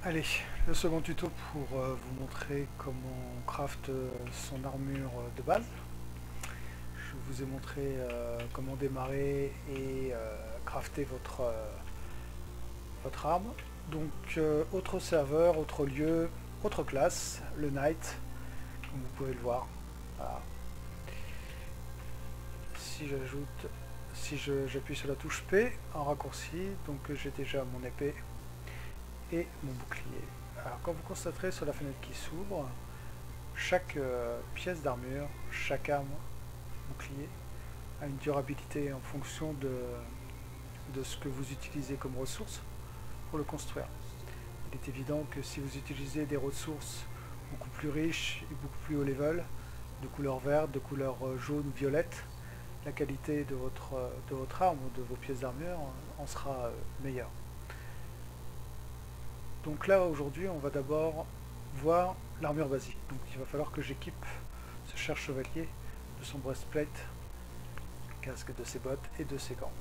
Allez, le second tuto pour vous montrer comment on craft son armure de base. Je vous ai montré comment démarrer et crafter votre arme. Donc autre serveur, autre lieu, autre classe, le Knight, comme vous pouvez le voir. Voilà. Si j'ajoute, si j'appuie sur la touche P en raccourci, donc j'ai déjà mon épée et mon bouclier. Alors quand vous constaterez sur la fenêtre qui s'ouvre, chaque pièce d'armure, chaque arme, bouclier, a une durabilité en fonction de ce que vous utilisez comme ressources pour le construire. Il est évident que si vous utilisez des ressources beaucoup plus riches et beaucoup plus haut level, de couleur verte, de couleur jaune ou violette, la qualité de votre arme ou de vos pièces d'armure en sera meilleure. Donc là aujourd'hui on va d'abord voir l'armure basique. Donc il va falloir que j'équipe ce cher chevalier de son breastplate, casque, de ses bottes et de ses gants.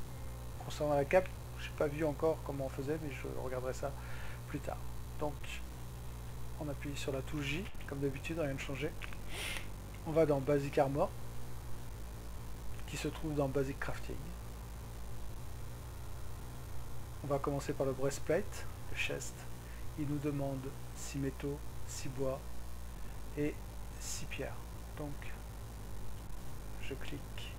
Concernant la cape, je n'ai pas vu encore comment on faisait, mais je regarderai ça plus tard. Donc on appuie sur la touche J, comme d'habitude, rien de changé. On va dans Basic Armor, qui se trouve dans Basic Crafting. On va commencer par le breastplate, le chest. Il nous demande 6 métaux, 6 bois et 6 pierres. Donc je clique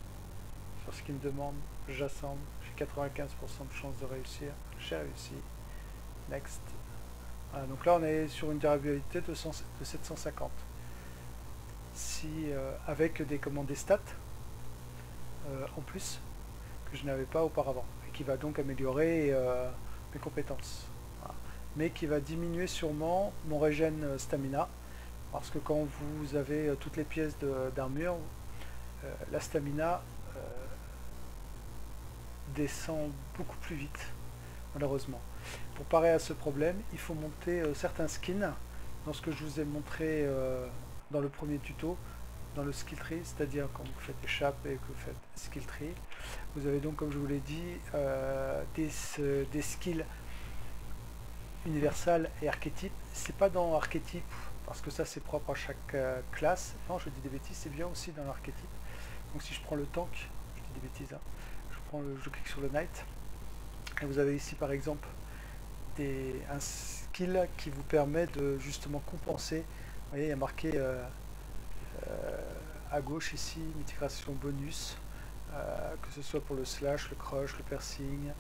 sur ce qu'il me demande, j'assemble, j'ai 95% de chance de réussir, j'ai réussi. Next. Voilà, donc là on est sur une durabilité de 750. Si, avec des commandes des stats en plus que je n'avais pas auparavant et qui va donc améliorer mes compétences. Voilà. Mais qui va diminuer sûrement mon régène stamina parce que quand vous avez toutes les pièces d'armure, la stamina descend beaucoup plus vite malheureusement. Pour parer à ce problème, il faut monter certains skins dans ce que je vous ai montré dans le premier tuto, dans le skill tree, c'est-à-dire quand vous faites échappe et que vous faites skill tree, vous avez donc, comme je vous l'ai dit, des skills universels et archétypes. C'est pas dans archétype parce que ça c'est propre à chaque classe. Non, je dis des bêtises, c'est bien aussi dans l'archétype. Donc si je prends le tank, je dis des bêtises, hein, je clique sur le knight et vous avez ici par exemple un skill qui vous permet de justement compenser. Vous voyez, il y a marqué à gauche ici, migration bonus, que ce soit pour le slash, le crush, le piercing.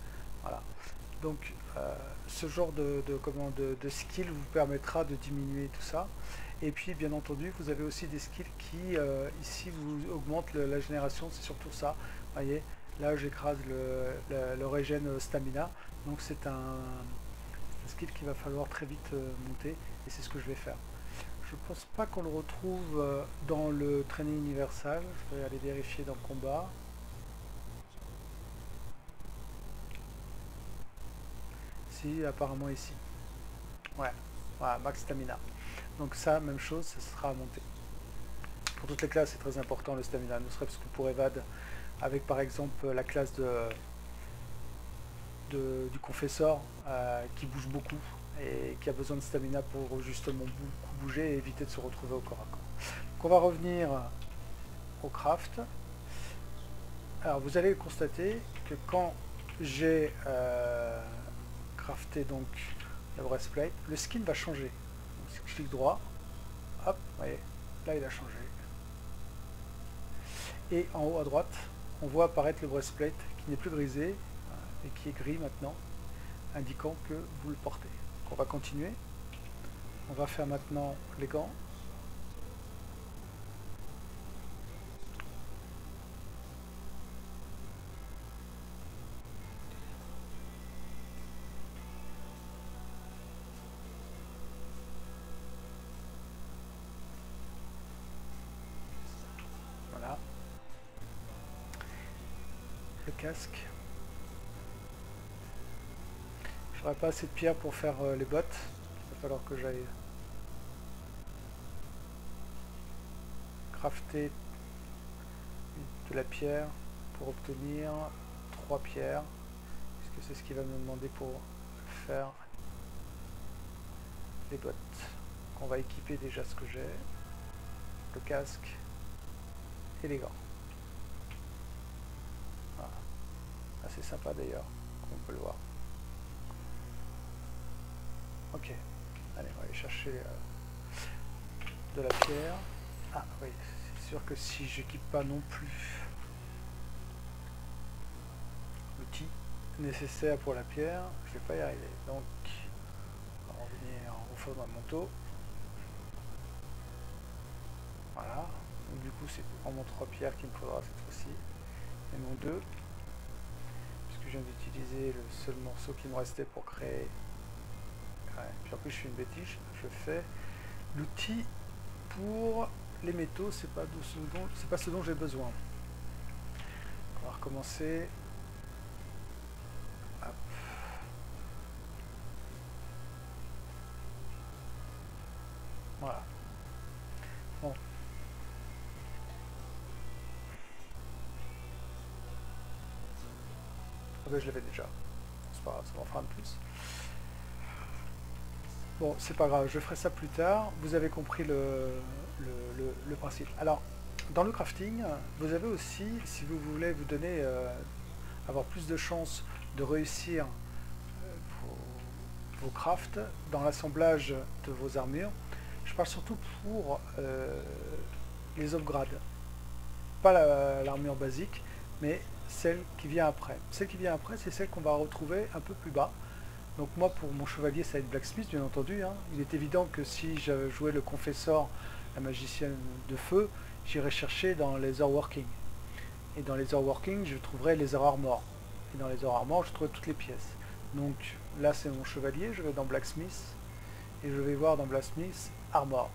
Voilà. Donc ce genre de skill vous permettra de diminuer tout ça. Et puis bien entendu, vous avez aussi des skills qui ici vous augmentent la génération, c'est surtout ça. Vous voyez, là j'écrase le régène stamina. Donc c'est un skill qu'il va falloir très vite monter et c'est ce que je vais faire. Je pense pas qu'on le retrouve dans le training universal. Je vais aller vérifier dans le combat. Si, apparemment ici. Ouais, voilà, max stamina. Donc ça, même chose, ça sera à monter. Pour toutes les classes, c'est très important le stamina, ne serait-ce que pour Evad, avec par exemple la classe du confesseur qui bouge beaucoup et qui a besoin de stamina pour justement beaucoup bouger et éviter de se retrouver au corps à corps. Donc on va revenir au craft. Alors vous allez constater que quand j'ai crafté donc le breastplate, le skin va changer. Donc, si je clique droit, hop, vous voyez, là il a changé. Et en haut à droite, on voit apparaître le breastplate qui n'est plus brisé et qui est gris maintenant, indiquant que vous le portez. Donc on va continuer. On va faire maintenant les gants. Voilà. Le casque. Je n'aurai pas assez de pierres pour faire les bottes. Il va falloir que j'aille crafter de la pierre pour obtenir 3 pierres, puisque c'est ce qu'il va me demander pour faire les bottes. On va équiper déjà ce que j'ai, le casque et les gants. Voilà. Assez sympa d'ailleurs, comme on peut le voir. Ok, allez, on va aller chercher de la pierre. Ah oui, c'est sûr que si j'équipe pas non plus l'outil nécessaire pour la pierre, je vais pas y arriver. Donc, on va revenir en renfort dans le manteau. Voilà, donc du coup c'est vraiment 3 pierres qu'il me faudra cette fois-ci, et non 2, puisque je viens d'utiliser le seul morceau qui me restait pour créer. Ouais, puis en plus je fais une bêtise, je fais l'outil pour les métaux, c'est pas ce dont j'ai besoin. On va recommencer. Hop. Voilà. Bon. Ah ben, je l'avais déjà. C'est pas grave, ça m'en fera un de plus. Bon, c'est pas grave, je ferai ça plus tard. Vous avez compris le principe. Alors, dans le crafting, vous avez aussi, si vous voulez vous donner, avoir plus de chances de réussir vos crafts dans l'assemblage de vos armures, je parle surtout pour les upgrades. Pas l'armure basique, mais celle qui vient après. Celle qui vient après, c'est celle qu'on va retrouver un peu plus bas. Donc moi, pour mon chevalier, ça va être Blacksmith, bien entendu. Hein. Il est évident que si je jouais le confesseur, la magicienne de feu, j'irais chercher dans les Working. Et dans les Working, je trouverai les Armor. Et dans les Armor, je trouverai toutes les pièces. Donc là, c'est mon chevalier, je vais dans Blacksmith, et je vais voir dans Blacksmith Armor.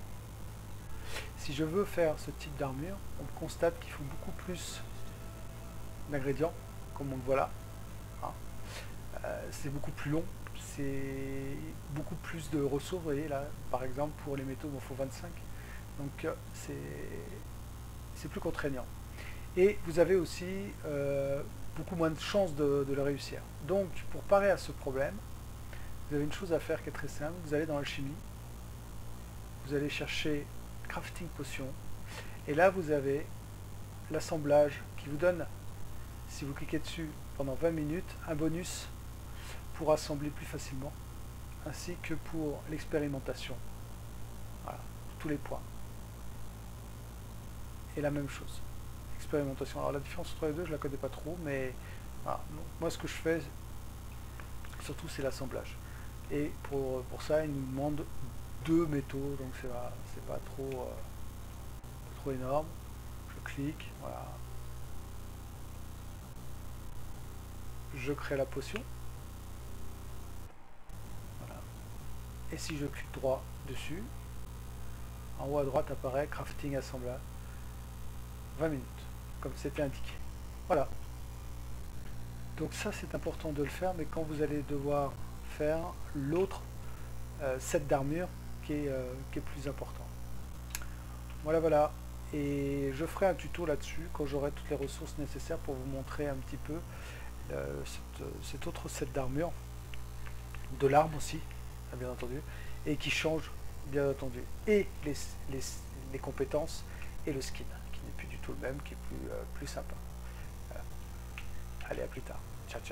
Si je veux faire ce type d'armure, on constate qu'il faut beaucoup plus d'ingrédients, comme on le voit là. Hein. C'est beaucoup plus long, c'est beaucoup plus de ressources. Vous voyez là, par exemple, pour les métaux, il m'en faut 25. Donc c'est plus contraignant. Et vous avez aussi beaucoup moins de chances de le réussir. Donc, pour parer à ce problème, vous avez une chose à faire qui est très simple. Vous allez dans l'alchimie, vous allez chercher crafting potion, et là vous avez l'assemblage qui vous donne, si vous cliquez dessus pendant 20 minutes, un bonus pour assembler plus facilement, ainsi que pour l'expérimentation. Voilà, tous les points. Et la même chose, expérimentation. Alors la différence entre les deux, je la connais pas trop, mais voilà. Moi ce que je fais, surtout, c'est l'assemblage. Et pour ça, il nous demande 2 métaux, donc c'est pas trop énorme. Je clique, voilà. Je crée la potion. Voilà. Et si je clique droit dessus, en haut à droite apparaît crafting assemblage. 20 minutes, comme c'était indiqué. Voilà. Donc ça, c'est important de le faire, mais quand vous allez devoir faire l'autre set d'armure qui est plus important. Voilà. Et je ferai un tuto là-dessus quand j'aurai toutes les ressources nécessaires pour vous montrer un petit peu cet autre set d'armure, de l'arme aussi, bien entendu, et qui change, bien entendu, et les compétences et le skin, qui n'est plus du tout le même, qui est plus sympa. Voilà. Allez, à plus tard. Ciao.